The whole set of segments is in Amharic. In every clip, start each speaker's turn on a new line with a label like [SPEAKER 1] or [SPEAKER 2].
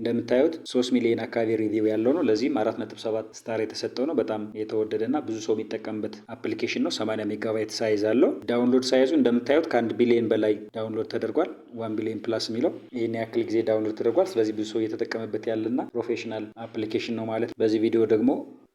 [SPEAKER 1] እንደምታዩት 3 ሚሊዮን አካባቢ ሪቪው ያለው ነው። ለዚህም 4.7 ስታር የተሰጠው ነው። በጣም የተወደደና ብዙ ሰው የሚጠቀምበት አፕሊኬሽን ነው። 80 ሜጋባይት ሳይዝ አለው። ዳውንሎድ ሳይዙ እንደምታዩት ከ1 ቢሊዮን በላይ ዳውንሎድ ተደርጓል። 1 ቢሊዮን ፕላስ የሚለው ይህን ያክል ጊዜ ዳውንሎድ ተደርጓል። ስለዚህ ብዙ ሰው እየተጠቀመበት ያለና ፕሮፌሽናል አፕሊኬሽን ነው ማለት። በዚህ ቪዲዮ ደግሞ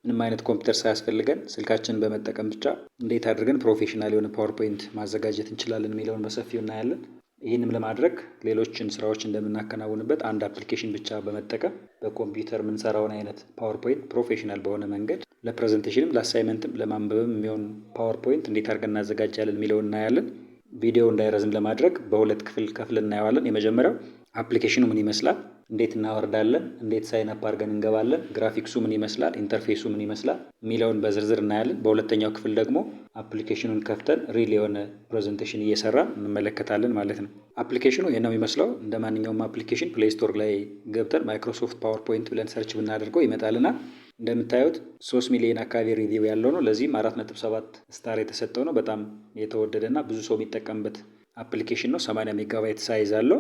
[SPEAKER 1] ምንም አይነት ኮምፒውተር ሳያስፈልገን ስልካችንን በመጠቀም ብቻ እንዴት አድርገን ፕሮፌሽናል የሆነ ፓወርፖይንት ማዘጋጀት እንችላለን የሚለውን በሰፊው እናያለን። ይህንም ለማድረግ ሌሎችን ስራዎች እንደምናከናውንበት አንድ አፕሊኬሽን ብቻ በመጠቀም በኮምፒውተር የምንሰራውን አይነት ፓወርፖይንት ፕሮፌሽናል በሆነ መንገድ ለፕሬዘንቴሽንም ለአሳይመንትም ለማንበብም የሚሆን ፓወርፖይንት እንዴት አድርገን እናዘጋጃለን የሚለውን እናያለን። ቪዲዮ እንዳይረዝም ለማድረግ በሁለት ክፍል ከፍለን እናየዋለን። የመጀመሪያው አፕሊኬሽኑ ምን ይመስላል፣ እንዴት እናወርዳለን፣ እንዴት ሳይን አፕ አድርገን እንገባለን፣ ግራፊክሱ ምን ይመስላል፣ ኢንተርፌሱ ምን ይመስላል የሚለውን በዝርዝር እናያለን። በሁለተኛው ክፍል ደግሞ አፕሊኬሽኑን ከፍተን ሪል የሆነ ፕሬዘንቴሽን እየሰራን እንመለከታለን ማለት ነው። አፕሊኬሽኑ ይህ ነው የሚመስለው። እንደ ማንኛውም አፕሊኬሽን ፕሌይ ስቶር ላይ ገብተን ማይክሮሶፍት ፓወርፖይንት ብለን ሰርች ብናደርገው ይመጣልናል። እንደምታዩት 3 ሚሊዮን አካባቢ ሪቪው ያለው ነው። ለዚህም 4.7 ስታር የተሰጠው ነው። በጣም የተወደደና ብዙ ሰው የሚጠቀምበት አፕሊኬሽን ነው። 80 ሜጋባይት ሳይዝ አለው።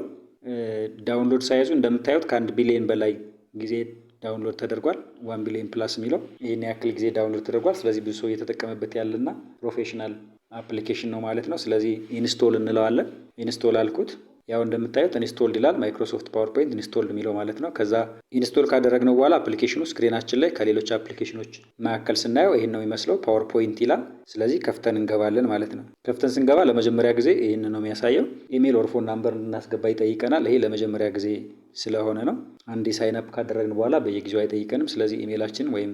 [SPEAKER 1] ዳውንሎድ ሳይዙ እንደምታዩት ከ1 ቢሊዮን በላይ ጊዜ ዳውንሎድ ተደርጓል። 1 ቢሊዮን ፕላስ የሚለው ይህን ያክል ጊዜ ዳውንሎድ ተደርጓል። ስለዚህ ብዙ ሰው እየተጠቀመበት ያለና ፕሮፌሽናል አፕሊኬሽን ነው ማለት ነው። ስለዚህ ኢንስቶል እንለዋለን። ኢንስቶል አልኩት። ያው እንደምታዩት ኢንስቶልድ ይላል። ማይክሮሶፍት ፓወርፖይንት ኢንስቶልድ የሚለው ማለት ነው። ከዛ ኢንስቶል ካደረግነው በኋላ አፕሊኬሽኑ ስክሪናችን ላይ ከሌሎች አፕሊኬሽኖች መካከል ስናየው ይህን ነው የሚመስለው። ፓወርፖይንት ይላል። ስለዚህ ከፍተን እንገባለን ማለት ነው። ከፍተን ስንገባ ለመጀመሪያ ጊዜ ይህን ነው የሚያሳየው። ኢሜል ኦር ፎን ናምበር እንድናስገባ ይጠይቀናል። ይሄ ለመጀመሪያ ጊዜ ስለሆነ ነው። አንዴ ሳይን አፕ ካደረግን በኋላ በየጊዜው አይጠይቀንም። ስለዚህ ኢሜላችን ወይም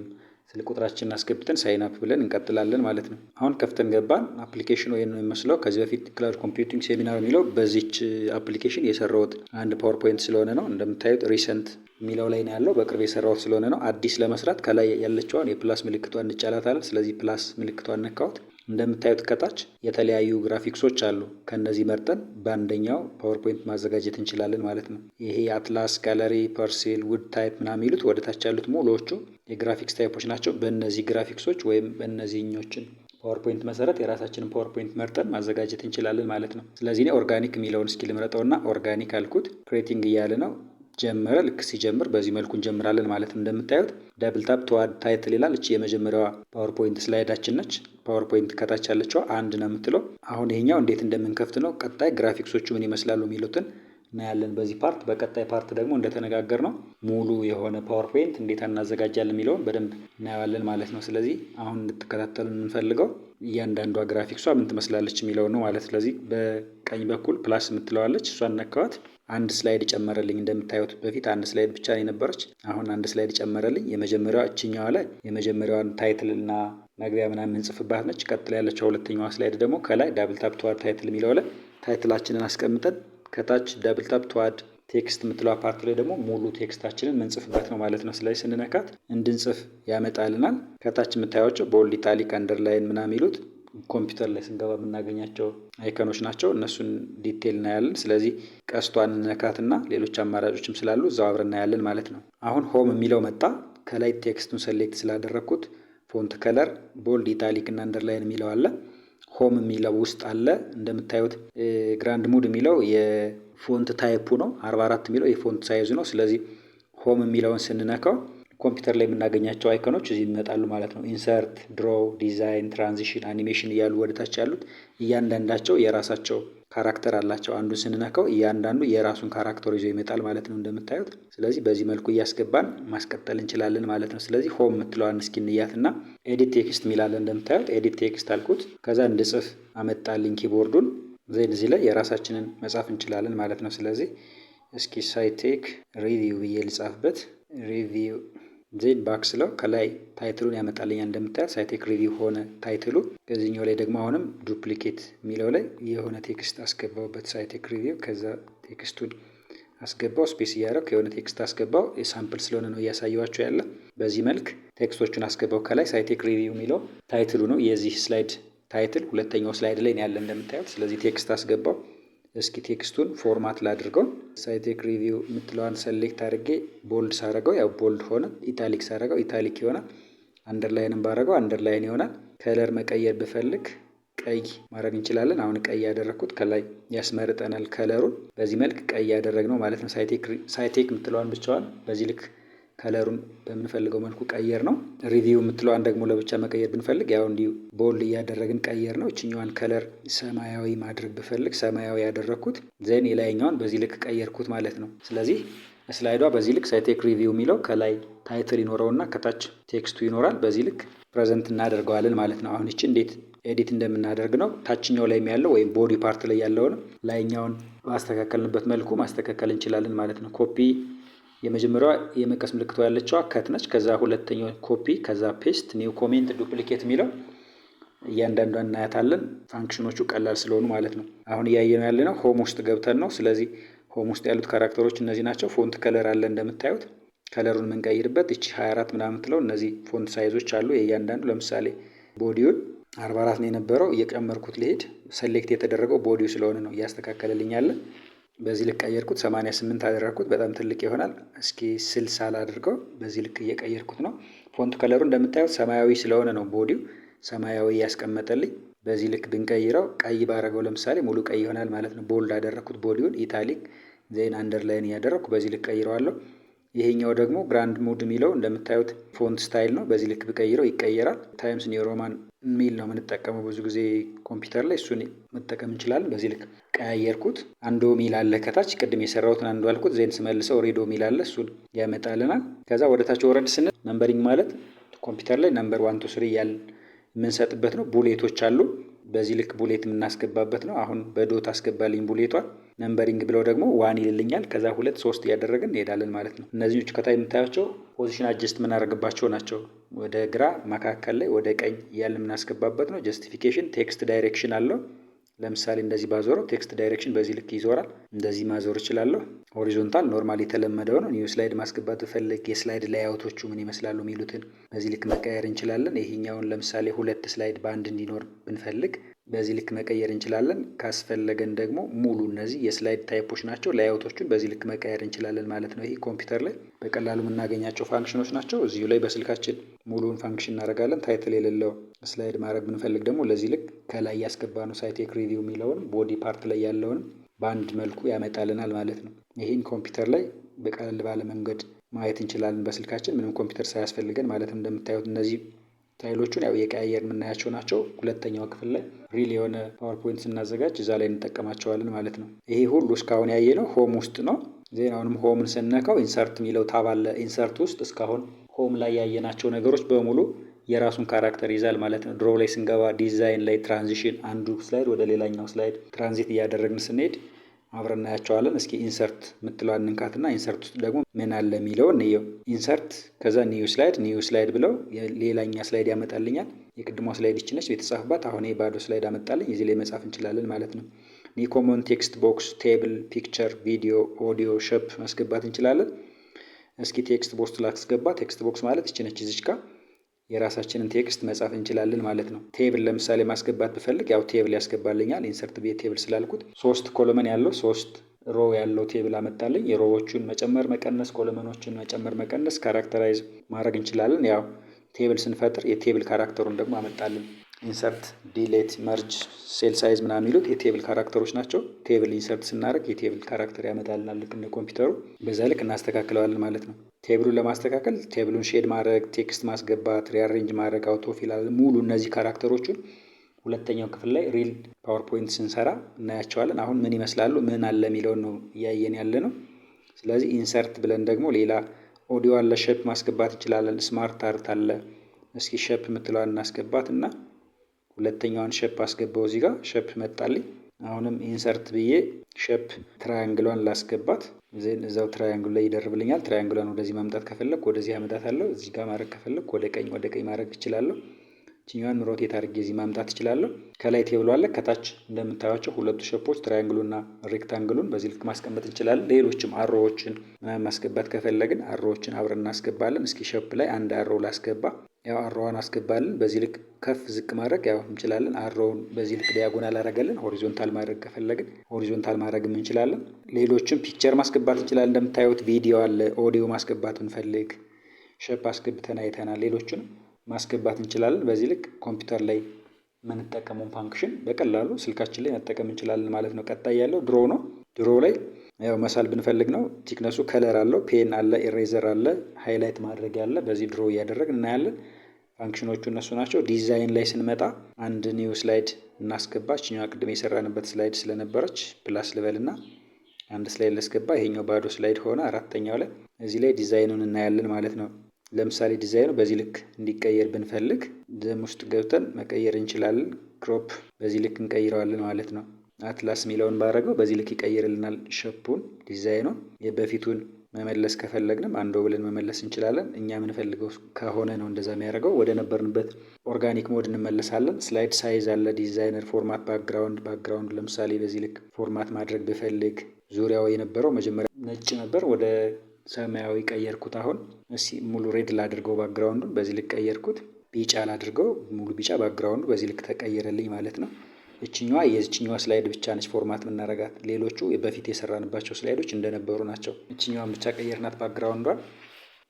[SPEAKER 1] ስልክ ቁጥራችንን አስገብተን ሳይን አፕ ብለን እንቀጥላለን ማለት ነው። አሁን ከፍተን ገባን። አፕሊኬሽኑ ይሄን ነው የሚመስለው። ከዚህ በፊት ክላውድ ኮምፒውቲንግ ሴሚናር የሚለው በዚች አፕሊኬሽን የሰራሁት አንድ ፓወርፖይንት ስለሆነ ነው። እንደምታዩት ሪሰንት የሚለው ላይ ነው ያለው። በቅርብ የሰራሁት ስለሆነ ነው። አዲስ ለመስራት ከላይ ያለችዋን የፕላስ ምልክቷን እንጫላታለን። ስለዚህ ፕላስ ምልክቷን ነካሁት። እንደምታዩት ከታች የተለያዩ ግራፊክሶች አሉ። ከነዚህ መርጠን በአንደኛው ፓወርፖይንት ማዘጋጀት እንችላለን ማለት ነው። ይሄ አትላስ፣ ጋለሪ፣ ፐርሴል፣ ውድ ታይፕ ምናምን የሚሉት ወደ ታች ያሉት ሙሉዎቹ የግራፊክስ ታይፖች ናቸው። በእነዚህ ግራፊክሶች ወይም በእነዚህኞችን ፓወርፖይንት መሰረት የራሳችንን ፓወርፖይንት መርጠን ማዘጋጀት እንችላለን ማለት ነው። ስለዚህ እኔ ኦርጋኒክ የሚለውን እስኪ ልምረጠውና ኦርጋኒክ አልኩት። ክሬቲንግ እያለ ነው ጀመረ። ልክ ሲጀምር በዚህ መልኩ እንጀምራለን ማለት ነው። እንደምታዩት ዳብል ታፕ ቱ አድ ታይትል ይላል። እቺ የመጀመሪያዋ ፓወርፖይንት ስላይዳችን ነች። ፓወርፖይንት ከታች ያለችው አንድ ነው የምትለው። አሁን ይሄኛው እንዴት እንደምንከፍት ነው። ቀጣይ ግራፊክሶቹ ምን ይመስላሉ የሚሉትን እናያለን በዚህ ፓርት። በቀጣይ ፓርት ደግሞ እንደተነጋገር ነው ሙሉ የሆነ ፓወርፖይንት እንዴት እናዘጋጃለን የሚለውን በደንብ እናየዋለን ማለት ነው። ስለዚህ አሁን እንድትከታተሉ የምንፈልገው እያንዳንዷ ግራፊክሷ ምን ትመስላለች የሚለው ነው ማለት። ስለዚህ በቀኝ በኩል ፕላስ የምትለዋለች፣ እሷን ነካዋት። አንድ ስላይድ ጨመረልኝ። እንደምታዩት በፊት አንድ ስላይድ ብቻ ነው የነበረች። አሁን አንድ ስላይድ ጨመረልኝ። የመጀመሪያዋ እችኛዋ ላይ የመጀመሪያዋን ታይትል እና መግቢያ ምናምን እንጽፍባት ነች። ቀጥላ ያለችው ሁለተኛዋ ስላይድ ደግሞ ከላይ ዳብል ታፕ ቱ አድ ታይትል የሚለው ላይ ታይትላችንን አስቀምጠን ከታች ዳብል ታፕ ቱ አድ ቴክስት የምትለው ፓርት ላይ ደግሞ ሙሉ ቴክስታችንን ምንጽፍበት ነው ማለት ነው። ስለዚህ ስንነካት እንድንጽፍ ያመጣልናል። ከታች የምታዩቸው ቦልድ፣ ኢታሊክ፣ አንደርላይን ምናምን የሚሉት ኮምፒውተር ላይ ስንገባ የምናገኛቸው አይከኖች ናቸው። እነሱን ዲቴል እናያለን። ስለዚህ ቀስቷን ነካትና ሌሎች አማራጮችም ስላሉ እዛው አብረን እናያለን ማለት ነው። አሁን ሆም የሚለው መጣ። ከላይ ቴክስቱን ሰሌክት ስላደረግኩት ፎንት ከለር ቦልድ፣ ኢታሊክ እና አንደርላይን የሚለው አለ። ሆም የሚለው ውስጥ አለ። እንደምታዩት ግራንድ ሙድ የሚለው የፎንት ታይፑ ነው። 44 የሚለው የፎንት ሳይዙ ነው። ስለዚህ ሆም የሚለውን ስንነካው ኮምፒውተር ላይ የምናገኛቸው አይኮኖች እዚህ ይመጣሉ ማለት ነው። ኢንሰርት፣ ድሮው፣ ዲዛይን፣ ትራንዚሽን፣ አኒሜሽን እያሉ ወደታች ያሉት እያንዳንዳቸው የራሳቸው ካራክተር አላቸው። አንዱን ስንነካው እያንዳንዱ የራሱን ካራክተር ይዞ ይመጣል ማለት ነው እንደምታዩት። ስለዚህ በዚህ መልኩ እያስገባን ማስቀጠል እንችላለን ማለት ነው። ስለዚህ ሆም የምትለዋን እስኪ እንያትና ኤዲት ቴክስት የሚላለን። እንደምታዩት ኤዲት ቴክስት አልኩት። ከዛ እንድጽፍ አመጣልኝ ኪቦርዱን። ዜን እዚህ ላይ የራሳችንን መጻፍ እንችላለን ማለት ነው። ስለዚህ እስኪ ሳይቴክ ሪቪው ብዬ ልጻፍበት። ሪቪው ዜን ባክ ስለው ከላይ ታይትሉን ያመጣልኛል። እንደምታዩት ሳይቴክ ሪቪው ሆነ ታይትሉ። ከዚህኛው ላይ ደግሞ አሁንም ዱፕሊኬት የሚለው ላይ የሆነ ቴክስት አስገባውበት ሳይቴክ ሪቪው። ከዛ ቴክስቱን አስገባው፣ ስፔስ እያደረኩ የሆነ ቴክስት አስገባው። የሳምፕል ስለሆነ ነው እያሳየኋቸው ያለ። በዚህ መልክ ቴክስቶቹን አስገባው። ከላይ ሳይቴክ ሪቪው የሚለው ታይትሉ ነው። የዚህ ስላይድ ታይትል ሁለተኛው ስላይድ ላይ ያለ እንደምታዩት። ስለዚህ ቴክስት አስገባው። እስኪ ቴክስቱን ፎርማት ላድርገው። ሳይቴክ ሪቪው የምትለዋን ሰሌክት አድርጌ ቦልድ ሳረገው ያው ቦልድ ሆነ። ኢታሊክ ሳረገው ኢታሊክ ይሆናል። አንደርላይንም ባረገው አንደርላይን ይሆናል። ከለር መቀየር ብፈልግ ቀይ ማድረግ እንችላለን። አሁን ቀይ ያደረግኩት ከላይ ያስመርጠናል ከለሩን። በዚህ መልክ ቀይ ያደረግነው ማለት ነው። ሳይቴክ የምትለዋን ብቻዋን በዚህ ልክ ከለሩን በምንፈልገው መልኩ ቀየር ነው። ሪቪው የምትለዋን ደግሞ ለብቻ መቀየር ብንፈልግ ያው እንዲሁ ቦልድ እያደረግን ቀየር ነው። እችኛዋን ከለር ሰማያዊ ማድረግ ብፈልግ ሰማያዊ ያደረግኩት ዜን የላይኛውን በዚህ ልክ ቀየርኩት ማለት ነው። ስለዚህ ስላይዷ በዚህ ልክ ሳይቴክ ሪቪው የሚለው ከላይ ታይትል ይኖረውና ከታች ቴክስቱ ይኖራል። በዚህ ልክ ፕሬዘንት እናደርገዋለን ማለት ነው። አሁን ይቺ እንዴት ኤዲት እንደምናደርግ ነው። ታችኛው ላይ ያለው ወይም ቦዲ ፓርት ላይ ያለውን ላይኛውን ባስተካከልንበት መልኩ ማስተካከል እንችላለን ማለት ነው። ኮፒ የመጀመሪያዋ የመቀስ ምልክቷ ያለችዋ ከት ነች። ከዛ ሁለተኛው ኮፒ፣ ከዛ ፔስት፣ ኒው ኮሜንት፣ ዱፕሊኬት የሚለው እያንዳንዷን እናያታለን። ፋንክሽኖቹ ቀላል ስለሆኑ ማለት ነው። አሁን እያየነው ያለነው ሆም ውስጥ ገብተን ነው። ስለዚህ ሆም ውስጥ ያሉት ካራክተሮች እነዚህ ናቸው። ፎንት ከለር አለ እንደምታዩት። ከለሩን የምንቀይርበት እቺ 24 ምናምን ምትለው እነዚህ ፎንት ሳይዞች አሉ የእያንዳንዱ። ለምሳሌ ቦዲውን 44 ነው የነበረው፣ እየጨመርኩት ሊሄድ ሴሌክት የተደረገው ቦዲው ስለሆነ ነው እያስተካከለልኛለን። በዚህ ልክ ቀየርኩት። 88 አደረግኩት። በጣም ትልቅ ይሆናል። እስኪ 60 ላድርገው። በዚህ ልክ እየቀየርኩት ነው። ፎንት ከለሩ እንደምታዩት ሰማያዊ ስለሆነ ነው ቦዲው ሰማያዊ ያስቀመጠልኝ። በዚህ ልክ ብንቀይረው ቀይ ባረገው ለምሳሌ ሙሉ ቀይ ይሆናል ማለት ነው። ቦልድ አደረግኩት ቦዲውን፣ ኢታሊክ ዜን አንደርላይን እያደረግኩ በዚህ ልክ ቀይረዋለሁ። ይሄኛው ደግሞ ግራንድ ሙድ የሚለው እንደምታዩት ፎንት ስታይል ነው። በዚህ ልክ ብቀይረው ይቀየራል። ታይምስ ኒው ሮማን ሚል ነው የምንጠቀመው ብዙ ጊዜ ኮምፒውተር ላይ፣ እሱን መጠቀም እንችላለን። በዚህ ልክ ቀያየርኩት። አንዶ ሚል አለ ከታች፣ ቅድም የሰራሁትን አንዱ አልኩት። ዜን ስመልሰው ሬዶ ሚል አለ፣ እሱን ያመጣልናል። ከዛ ወደ ታች ወረድ ስንል ነምበሪንግ ማለት ኮምፒውተር ላይ ነምበር 1 2 3 እያልን የምንሰጥበት ነው። ቡሌቶች አሉ። በዚህ ልክ ቡሌት የምናስገባበት ነው። አሁን በዶት አስገባልኝ ቡሌቷን። ነምበሪንግ ብለው ደግሞ 1 ይልልኛል። ከዛ 2 3 እያደረግን እንሄዳለን ማለት ነው። እነዚህኞቹ ከታይ የምታያቸው ፖዚሽን አጀስት የምናደርግባቸው ናቸው። ወደ ግራ፣ መካከል ላይ፣ ወደ ቀኝ እያልን የምናስገባበት ነው። ጀስቲፊኬሽን ቴክስት ዳይሬክሽን አለው። ለምሳሌ እንደዚህ ባዞረው ቴክስት ዳይሬክሽን በዚህ ልክ ይዞራል። እንደዚህ ማዞር እችላለሁ። ሆሪዞንታል ኖርማል የተለመደው ነው። ኒው ስላይድ ማስገባት ብፈልግ የስላይድ ላይአውቶቹ ምን ይመስላሉ የሚሉትን በዚህ ልክ መቀየር እንችላለን። ይሄኛውን ለምሳሌ 2 ስላይድ በአንድ እንዲኖር ብንፈልግ በዚህ ልክ መቀየር እንችላለን። ካስፈለገን ደግሞ ሙሉ እነዚህ የስላይድ ታይፖች ናቸው። ላይአውቶቹን በዚህ ልክ መቀየር እንችላለን ማለት ነው። ይሄ ኮምፒውተር ላይ በቀላሉ የምናገኛቸው ፋንክሽኖች ናቸው። እዚሁ ላይ በስልካችን ሙሉውን ፋንክሽን እናደርጋለን። ታይትል የሌለው ስላይድ ማድረግ ብንፈልግ ደግሞ ለዚህ ልክ ከላይ ያስገባ ነው ሳይቴክ ሪቪው የሚለውን ቦዲ ፓርት ላይ ያለውን በአንድ መልኩ ያመጣልናል ማለት ነው። ይህን ኮምፒውተር ላይ በቀለል ባለ መንገድ ማየት እንችላለን በስልካችን ምንም ኮምፒውተር ሳያስፈልገን ማለት ነው። እንደምታዩት እነዚህ ታይሎቹን ያው የቀያየር የምናያቸው ናቸው። ሁለተኛው ክፍል ላይ ሪል የሆነ ፓወርፖይንት ስናዘጋጅ እዛ ላይ እንጠቀማቸዋለን ማለት ነው። ይሄ ሁሉ እስካሁን ያየነው ሆም ውስጥ ነው። ዜናውንም ሆምን ስነካው ኢንሰርት የሚለው ታብ አለ። ኢንሰርት ውስጥ እስካሁን ሆም ላይ ያየናቸው ነገሮች በሙሉ የራሱን ካራክተር ይዛል ማለት ነው። ድሮ ላይ ስንገባ ዲዛይን ላይ ትራንዚሽን፣ አንዱ ስላይድ ወደ ሌላኛው ስላይድ ትራንዚት እያደረግን ስንሄድ አብረን እናያቸዋለን። እስኪ ኢንሰርት የምትለዋን እንካትና ኢንሰርት ውስጥ ደግሞ ምን አለ የሚለውን እንየው። ኢንሰርት ከዛ ኒው ስላይድ ብለው ሌላኛ ስላይድ ያመጣልኛል። የቅድሟ ስላይድ ይቺ ነች የተጻፈባት። አሁን ባዶ ስላይድ አመጣልኝ። እዚህ ላይ መጻፍ እንችላለን ማለት ነው። ኒው ኮመን ቴክስት ቦክስ፣ ቴብል፣ ፒክቸር፣ ቪዲዮ፣ ኦዲዮ፣ ሼፕ ማስገባት እንችላለን። እስኪ ቴክስት ቦክስ ላስገባ። ቴክስት ቦክስ ማለት ይቺ ነች። እዚች ጋር የራሳችንን ቴክስት መጻፍ እንችላለን ማለት ነው። ቴብል ለምሳሌ ማስገባት ብፈልግ ያው ቴብል ያስገባልኛል። ኢንሰርት ቤት ቴብል ስላልኩት 3 ኮለመን ያለው 3 ሮ ያለው ቴብል አመጣልኝ። የሮዎቹን መጨመር መቀነስ፣ ኮለመኖችን መጨመር መቀነስ፣ ካራክተራይዝ ማድረግ እንችላለን። ያው ቴብል ስንፈጥር የቴብል ካራክተሩን ደግሞ አመጣልን። ኢንሰርት፣ ዲሌት፣ መርጅ፣ ሴል ሳይዝ ምናምን የሚሉት የቴብል ካራክተሮች ናቸው። ቴብል ኢንሰርት ስናደርግ የቴብል ካራክተር ያመጣልናል ልክ እንደ ኮምፒውተሩ። በዛ ልክ እናስተካክለዋለን ማለት ነው። ቴብሉን ለማስተካከል ቴብሉን ሼድ ማድረግ፣ ቴክስት ማስገባት፣ ሪአሬንጅ ማድረግ፣ አውቶፊል ሙሉ እነዚህ ካራክተሮቹን ሁለተኛው ክፍል ላይ ሪል ፓወርፖይንት ስንሰራ እናያቸዋለን። አሁን ምን ይመስላሉ ምን አለ የሚለውን ነው እያየን ያለ ነው። ስለዚህ ኢንሰርት ብለን ደግሞ ሌላ ኦዲዮ አለ፣ ሼፕ ማስገባት እንችላለን። ስማርት አርት አለ። እስኪ ሼፕ የምትለዋን እናስገባት እና ሁለተኛዋን ሼፕ አስገባው። እዚህ ጋር ሼፕ መጣልኝ። አሁንም ኢንሰርት ብዬ ሼፕ ትራያንግሏን ላስገባት። እዛው ትራያንግሉ ላይ ይደርብልኛል። ትራያንግሏን ወደዚህ ማምጣት ከፈለግ ወደዚህ አመጣታለሁ። እዚህ ጋር ማድረግ ከፈለግ ወደ ቀኝ ማድረግ እችላለሁ። ችኛዋን ሮቴት አድርጌ እዚህ ማምጣት እችላለሁ። ከላይ ቴብሉ አለ። ከታች እንደምታዩቸው ሁለቱ ሼፖች ትራያንግሉና ሬክታንግሉን በዚህ ልክ ማስቀመጥ እንችላለን። ሌሎችም አሮዎችን ምናምን ማስገባት ከፈለግን አሮዎችን አብረን እናስገባለን። እስኪ ሼፕ ላይ አንድ አሮ ላስገባ። ያው አሮዋን አስገባልን። በዚህ ልክ ከፍ ዝቅ ማድረግ ያው እንችላለን። አሮውን በዚህ ልክ ዲያጎናል አደረገልን። ሆሪዞንታል ማድረግ ከፈለግን ሆሪዞንታል ማድረግም እንችላለን። ሌሎችም ፒክቸር ማስገባት እንችላለን። እንደምታዩት ቪዲዮ አለ። ኦዲዮ ማስገባት ብንፈልግ ሼፕ አስገብተን አይተናል። ሌሎችንም ማስገባት እንችላለን። በዚህ ልክ ኮምፒውተር ላይ የምንጠቀመውን ፋንክሽን በቀላሉ ስልካችን ላይ መጠቀም እንችላለን ማለት ነው። ቀጣይ ያለው ድሮ ነው። ድሮ ላይ ያው መሳል ብንፈልግ ነው። ቲክነሱ ከለር አለው፣ ፔን አለ፣ ኢሬዘር አለ፣ ሃይላይት ማድረግ አለ። በዚህ ድሮ እያደረግን እናያለን። ፋንክሽኖቹ እነሱ ናቸው። ዲዛይን ላይ ስንመጣ አንድ ኒው ስላይድ እናስገባ። እችኛዋ ቅድም የሰራንበት ስላይድ ስለነበረች ፕላስ ልበልና አንድ ስላይድ ላስገባ። ይሄኛው ባዶ ስላይድ ሆነ። አራተኛው ላይ እዚህ ላይ ዲዛይኑን እናያለን ማለት ነው። ለምሳሌ ዲዛይኑ በዚህ ልክ እንዲቀየር ብንፈልግ ዘም ውስጥ ገብተን መቀየር እንችላለን። ክሮፕ በዚህ ልክ እንቀይረዋለን ማለት ነው። አትላስ የሚለውን ባረገው በዚህ ልክ ይቀይርልናል ሸፑን፣ ዲዛይኑን። የበፊቱን መመለስ ከፈለግንም አንዶ ብለን መመለስ እንችላለን። እኛ የምንፈልገው ከሆነ ነው እንደዛ የሚያደርገው። ወደ ነበርንበት ኦርጋኒክ ሞድ እንመለሳለን። ስላይድ ሳይዝ አለ፣ ዲዛይነር፣ ፎርማት፣ ባክግራውንድ ለምሳሌ በዚህ ልክ ፎርማት ማድረግ ብፈልግ ዙሪያው የነበረው መጀመሪያ ነጭ ነበር፣ ወደ ሰማያዊ ቀየርኩት። አሁን እስኪ ሙሉ ሬድ ላድርገው፣ ባክግራውንዱን በዚህ ልክ ቀየርኩት። ቢጫ ላድርገው፣ ሙሉ ቢጫ ባክግራውንዱ በዚህ ልክ ተቀየረልኝ ማለት ነው። እችኛዋ የዚችኛዋ ስላይድ ብቻ ነች ፎርማት የምናረጋት። ሌሎቹ በፊት የሰራንባቸው ስላይዶች እንደነበሩ ናቸው። እችኛዋን ብቻ ቀየርናት ባክግራውንዷን።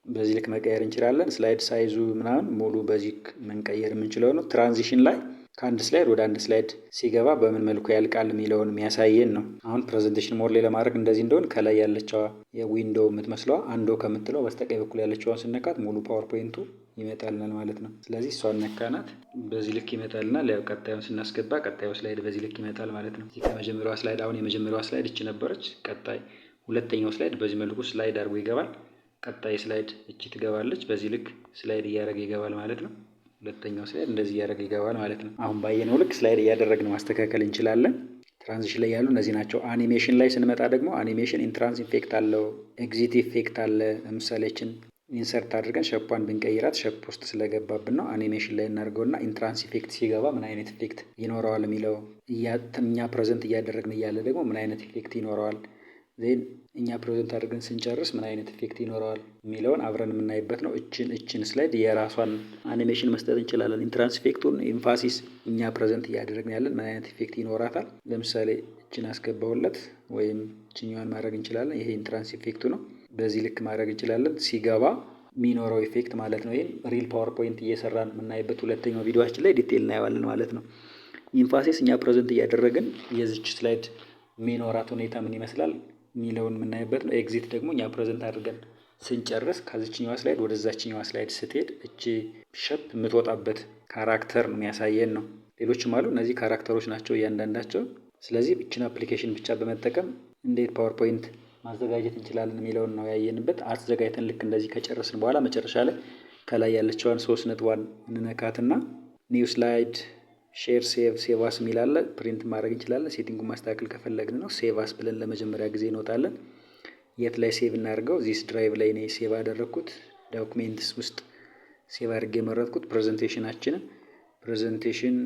[SPEAKER 1] በዚህ ልክ መቀየር እንችላለን። ስላይድ ሳይዙ ምናምን ሙሉ በዚህ መንቀየር የምንችለው ነው። ትራንዚሽን ላይ ከአንድ ስላይድ ወደ አንድ ስላይድ ሲገባ በምን መልኩ ያልቃል የሚለውን የሚያሳየን ነው። አሁን ፕሬዘንቴሽን ሞድ ላይ ለማድረግ እንደዚህ እንደሆን ከላይ ያለችዋ የዊንዶው የምትመስለዋ አንዶ ከምትለው በስተቀኝ በኩል ያለችዋን ስነካት ሙሉ ፓወርፖይንቱ ይመጣልናል ማለት ነው። ስለዚህ እሷን ነካናት፣ በዚህ ልክ ይመጣልናል። ያው ቀጣዩን ስናስገባ ቀጣዩ ስላይድ በዚህ ልክ ይመጣል ማለት ነው። እዚህ ከመጀመሪያዋ ስላይድ አሁን የመጀመሪያዋ ስላይድ እቺ ነበረች። ቀጣይ ሁለተኛው ስላይድ በዚህ መልኩ ስላይድ አድርጎ ይገባል። ቀጣይ ስላይድ እቺ ትገባለች። በዚህ ልክ ስላይድ እያደረገ ይገባል ማለት ነው። ሁለተኛው ስላይድ እንደዚህ እያደረገ ይገባል ማለት ነው። አሁን ባየነው ልክ ስላይድ እያደረግን ማስተካከል እንችላለን። ትራንዚሽን ላይ ያሉ እነዚህ ናቸው። አኒሜሽን ላይ ስንመጣ ደግሞ አኒሜሽን ኢንትራንስ ኢፌክት አለው፣ ኤግዚት ኢፌክት አለ። ለምሳሌችን ኢንሰርት አድርገን ሸፓን ብንቀይራት ሸፕ ውስጥ ስለገባብን ነው። አኒሜሽን ላይ እናድርገውና ኢንትራንስ ኢፌክት ሲገባ ምን አይነት ኢፌክት ይኖረዋል የሚለው እኛ ፕሬዘንት እያደረግን እያለ ደግሞ ምን አይነት ኢፌክት ይኖረዋል፣ ዜን እኛ ፕሬዘንት አድርገን ስንጨርስ ምን አይነት ኢፌክት ይኖረዋል የሚለውን አብረን የምናይበት ነው። እችን ስላይድ የራሷን አኒሜሽን መስጠት እንችላለን። ኢንትራንስ ኢፌክቱን ኤምፋሲስ እኛ ፕሬዘንት እያደረግን ያለን ምን አይነት ኢፌክት ይኖራታል። ለምሳሌ እችን አስገባውለት ወይም እችኛዋን ማድረግ እንችላለን። ይሄ ኢንትራንስ ኢፌክቱ ነው። በዚህ ልክ ማድረግ እንችላለን። ሲገባ የሚኖረው ኢፌክት ማለት ነው። ይህም ሪል ፓወርፖይንት እየሰራን የምናይበት ሁለተኛው ቪዲዮችን ላይ ዲቴል እናየዋለን ማለት ነው። ኢምፋሲስ እኛ ፕሬዘንት እያደረግን የዚች ስላይድ የሚኖራት ሁኔታ ምን ይመስላል የሚለውን የምናይበት ነው። ኤግዚት ደግሞ እኛ ፕሬዘንት አድርገን ስንጨርስ ከዚችኛዋ ስላይድ ወደዛችኛዋ ስላይድ ስትሄድ እቺ ሸፕ የምትወጣበት ካራክተር ነው የሚያሳየን ነው። ሌሎችም አሉ። እነዚህ ካራክተሮች ናቸው እያንዳንዳቸው። ስለዚህ እችን አፕሊኬሽን ብቻ በመጠቀም እንዴት ፓወርፖይንት ማዘጋጀት እንችላለን የሚለውን ነው ያየንበት። አዘጋጅተን ልክ እንደዚህ ከጨረስን በኋላ መጨረሻ ላይ ከላይ ያለችዋን 3 እንነካትና ኒው ስላይድ ሼር ሴቫስ የሚላለ ፕሪንት ማድረግ እንችላለን። ሴቲንጉን ማስተካከል ከፈለግን ነው። ሴቫስ ብለን ለመጀመሪያ ጊዜ እንወጣለን። የት ላይ ሴቭ እናደርገው? ዚስ ድራይቭ ላይ ነው ሴቭ አደረግኩት። ዶክሜንትስ ውስጥ ሴቭ አድርጌ የመረጥኩት ፕሬዘንቴሽናችንን። ፕሬዘንቴሽን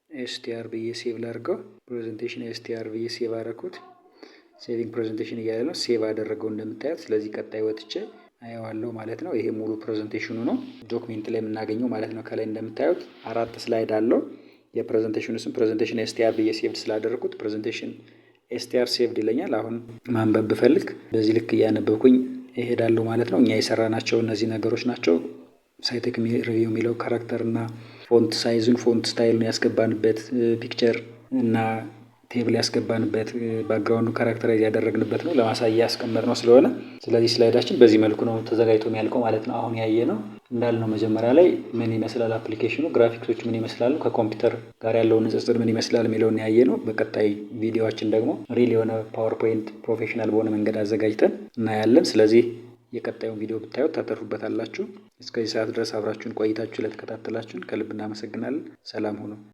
[SPEAKER 1] ኤስቲአር ብዬ ሴቭ ላድርገው። ፕሬዘንቴሽን ኤስቲአር ብዬ ሴቭ አደረግኩት። ሴቪንግ ፕሬዘንቴሽን እያለ ነው ሴቭ አደረገው እንደምታዩት። ስለዚህ ቀጣይ ወጥቼ አየዋለሁ ማለት ነው። ይሄ ሙሉ ፕሬዘንቴሽኑ ነው ዶክሜንት ላይ የምናገኘው ማለት ነው። ከላይ እንደምታዩት 4 ስላይድ አለው። የፕሬዘንቴሽኑ ስም ፕሬዘንቴሽን ኤስቲአር ብዬ ሴቭድ ስላደረኩት ፕሬዘንቴሽን ኤስቲአር ሴቭድ ይለኛል። አሁን ማንበብ ብፈልግ በዚህ ልክ እያነበብኩኝ እሄዳለሁ ማለት ነው። እኛ የሰራናቸው እነዚህ ነገሮች ናቸው። ሳይቴክ ሪቪው የሚለው ካራክተር እና ፎንት ሳይዙን፣ ፎንት ስታይሉን ያስገባንበት፣ ፒክቸር እና ቴብል ያስገባንበት፣ ባክግራውንዱ ካራክተራይዝ ያደረግንበት ነው። ለማሳያ ያስቀመጥነው ስለሆነ ስለዚህ ስላይዳችን በዚህ መልኩ ነው ተዘጋጅቶ የሚያልቀው ማለት ነው። አሁን ያየ ነው እንዳልነው መጀመሪያ ላይ ምን ይመስላል አፕሊኬሽኑ፣ ግራፊክሶች ምን ይመስላሉ፣ ከኮምፒውተር ጋር ያለውን ንጽጽር ምን ይመስላል የሚለውን ያየ ነው። በቀጣይ ቪዲዮችን ደግሞ ሪል የሆነ ፓወርፖይንት ፕሮፌሽናል በሆነ መንገድ አዘጋጅተን እናያለን። ስለዚህ የቀጣዩን ቪዲዮ ብታዩት ታተርፉበታላችሁ። እስከዚህ ሰዓት ድረስ አብራችሁን ቆይታችሁ ለተከታተላችሁን ከልብ እናመሰግናለን። ሰላም ሁኑ።